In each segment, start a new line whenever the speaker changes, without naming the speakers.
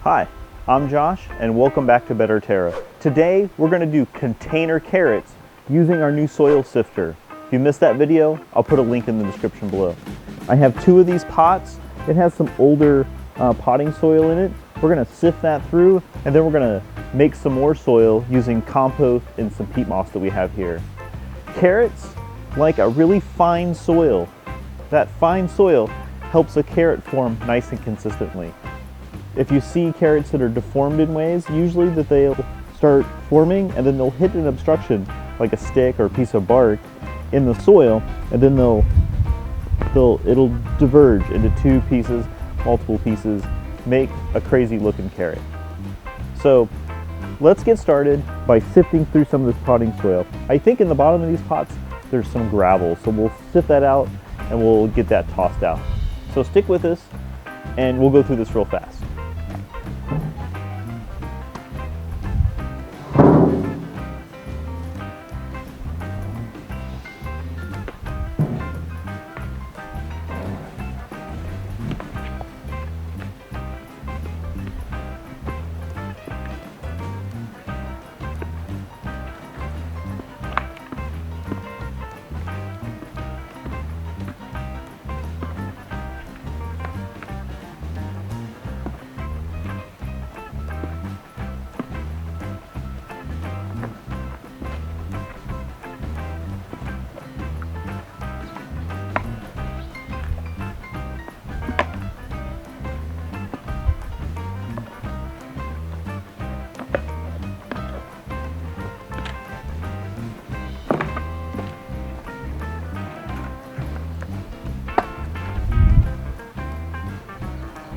Hi, I'm Josh and welcome back to Better Terra. Today we're going to do container carrots using our new soil sifter. If you missed that video, I'll put a link in the description below. I have two of these pots. It has some older potting soil in it. We're going to sift that through and then we're going to make some more soil using compost and some peat moss that we have here. Carrots like a really fine soil. That fine soil helps a carrot form nice and consistently. If you see carrots that are deformed in ways, usually that they'll start forming and then they'll hit an obstruction like a stick or a piece of bark in the soil, and then it'll diverge into two pieces, multiple pieces, make a crazy looking carrot. So let's get started by sifting through some of this potting soil. I think in the bottom of these pots there's some gravel, so we'll sift that out and we'll get that tossed out. So stick with us and we'll go through this real fast.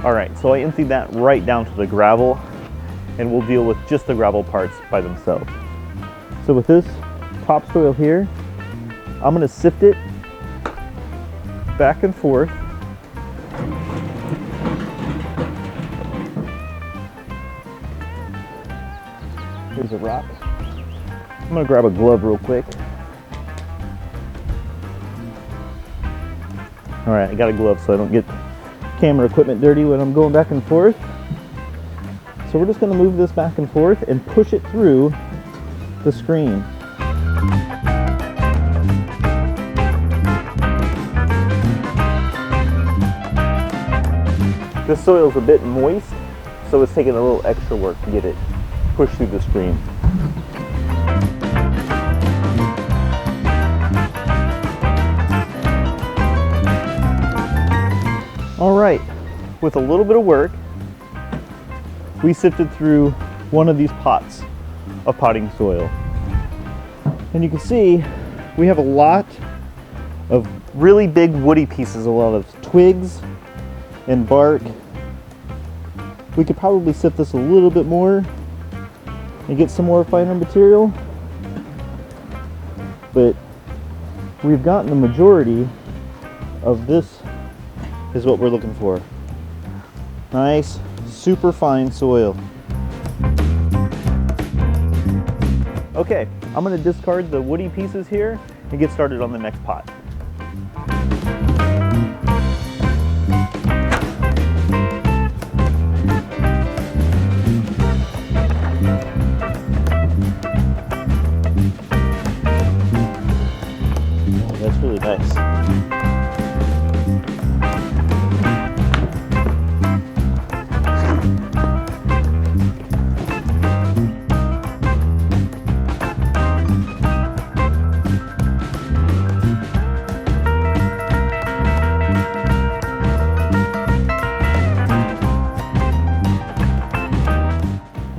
All right, so I emptied that right down to the gravel, and we'll deal with just the gravel parts by themselves. So with this topsoil here, I'm gonna sift it back and forth. Here's a rock. I'm gonna grab a glove real quick. All right, I got a glove so I don't get camera equipment dirty when I'm going back and forth. So we're just going to move this back and forth and push it through the screen. This soil is a bit moist, so it's taking a little extra work to get it pushed through the screen. All right, with a little bit of work, we sifted through one of these pots of potting soil. And you can see we have a lot of really big woody pieces, a lot of twigs and bark. We could probably sift this a little bit more and get some more finer material, but we've gotten the majority of this is what we're looking for. Nice, super fine soil. Okay, I'm gonna discard the woody pieces here and get started on the next pot. Oh, that's really nice.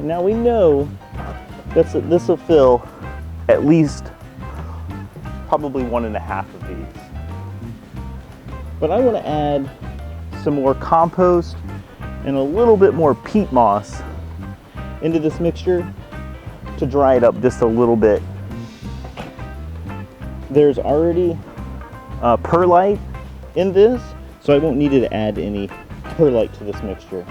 Now we know that this will fill at least probably 1.5 of these. But I want to add some more compost and a little bit more peat moss into this mixture to dry it up just a little bit. There's already perlite in this, so I won't need to add any perlite to this mixture.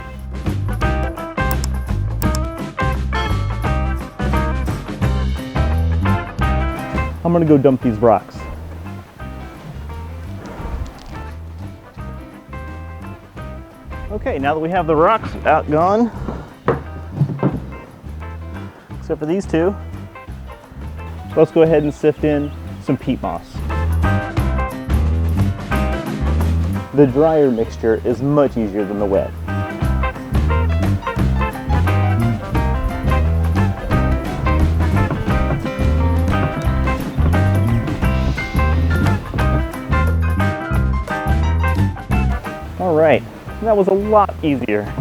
I'm gonna go dump these rocks. Okay, now that we have the rocks gone, Except for these two. So let's go ahead and sift in some peat moss. The drier mixture is much easier than the wet. All right, that was a lot easier.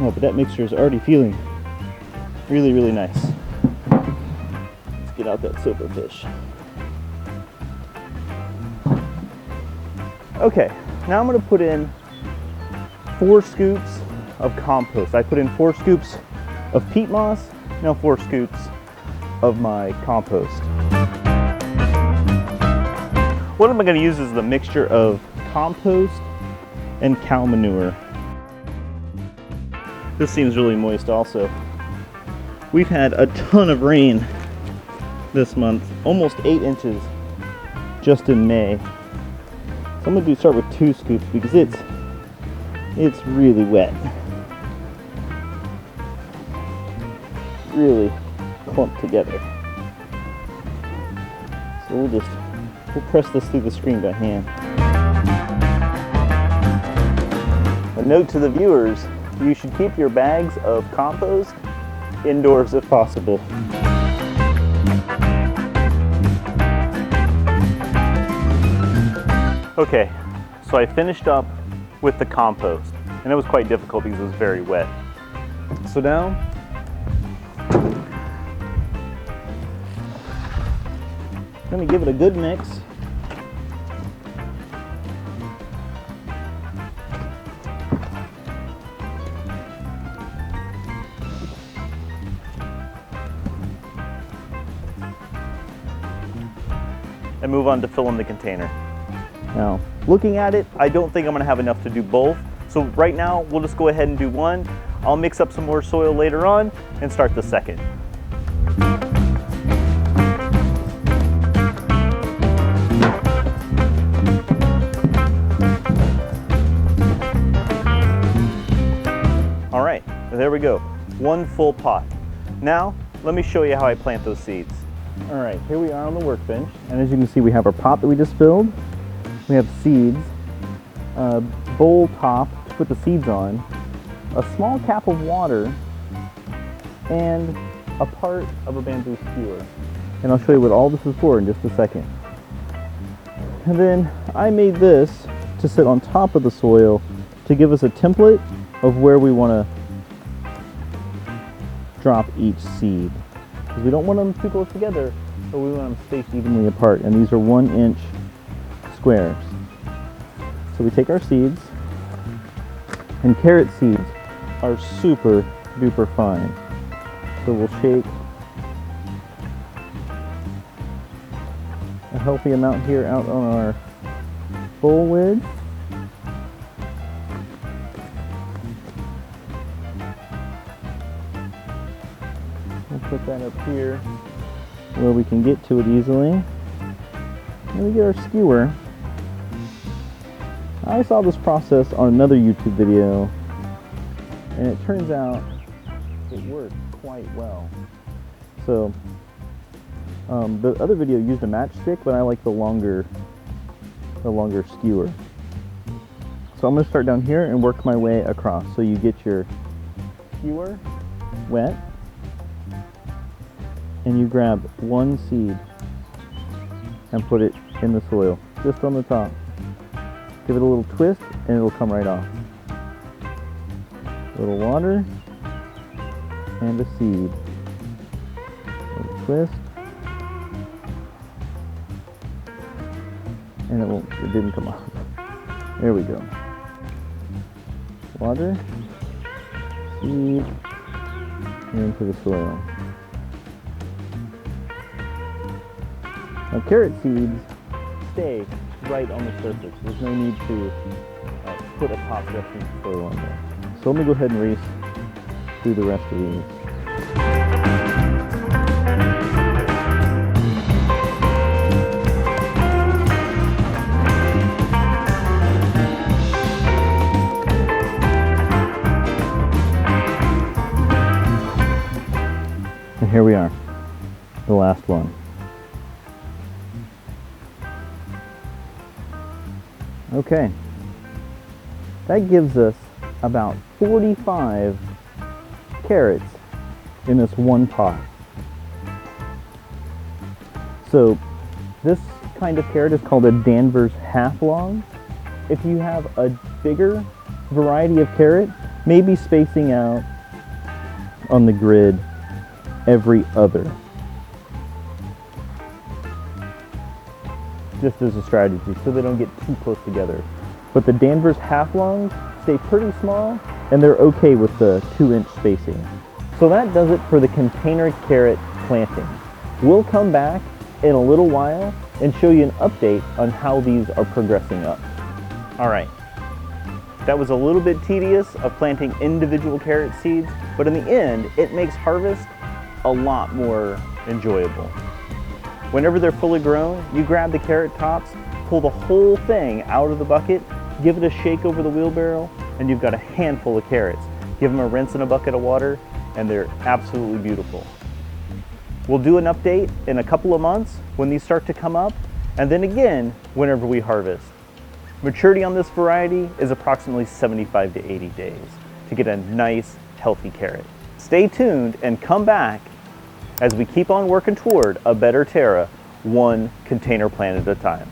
Oh, but that mixture is already feeling really, really nice. Let's get out that silverfish. Okay, now I'm going to put in 4 scoops of compost. I put in 4 scoops of peat moss, now 4 scoops of my compost. What I'm going to use is the mixture of compost and cow manure. This seems really moist also. We've had a ton of rain this month, almost 8 inches just in May. So I'm going to start with 2 scoops because it's really wet. Really clumped together. So we'll press this through the screen by hand. A note to the viewers, you should keep your bags of compost indoors if possible. Okay, so I finished up with the compost, and it was quite difficult because it was very wet. So now, let me give it a good mix. And move on to fill in the container. Now, looking at it, I don't think I'm gonna have enough to do both. So right now, we'll just go ahead and do one. I'll mix up some more soil later on and start the second. All right, there we go. 1 full pot. Now, let me show you how I plant those seeds. All right, here we are on the workbench, and as you can see, we have our pot that we just filled. We have seeds, a bowl top to put the seeds on, a small cap of water, and a part of a bamboo skewer. And I'll show you what all this is for in just a second. And then I made this to sit on top of the soil to give us a template of where we want to drop each seed. Because we don't want them too close together, but we want them spaced evenly apart. And these are 1-inch squares. So we take our seeds, and carrot seeds are super duper fine. So we'll shake a healthy amount here out on our bowl lid. We'll put that up here where we can get to it easily. And we get our skewer. I saw this process on another YouTube video, and it turns out it works quite well. So the other video used a matchstick, but I like the longer skewer. So I'm going to start down here and work my way across. So you get your skewer wet, and you grab 1 seed and put it in the soil, just on the top. Give it a little twist and it'll come right off. A little water and a seed. A little twist. And it didn't come off. There we go. Water, seed, and into the soil. Now carrot seeds stay right on the surface. There's no need to put a top dressing soil on there. So let me go ahead and race through the rest of these. the last one. Okay, that gives us about 45 carrots in this one pot. So this kind of carrot is called a Danvers half-long. If you have a bigger variety of carrot, maybe spacing out on the grid every other. Just as a strategy, so they don't get too close together. But the Danvers half-longs stay pretty small, and they're okay with the 2-inch spacing. So that does it for the container carrot planting. We'll come back in a little while and show you an update on how these are progressing up. All right, that was a little bit tedious of planting individual carrot seeds, but in the end, it makes harvest a lot more enjoyable. Whenever they're fully grown, you grab the carrot tops, pull the whole thing out of the bucket, give it a shake over the wheelbarrow, and you've got a handful of carrots. Give them a rinse in a bucket of water, and they're absolutely beautiful. We'll do an update in a couple of months when these start to come up, and then again whenever we harvest. Maturity on this variety is approximately 75 to 80 days to get a nice, healthy carrot. Stay tuned and come back as we keep on working toward a better Terra, one container plant at a time.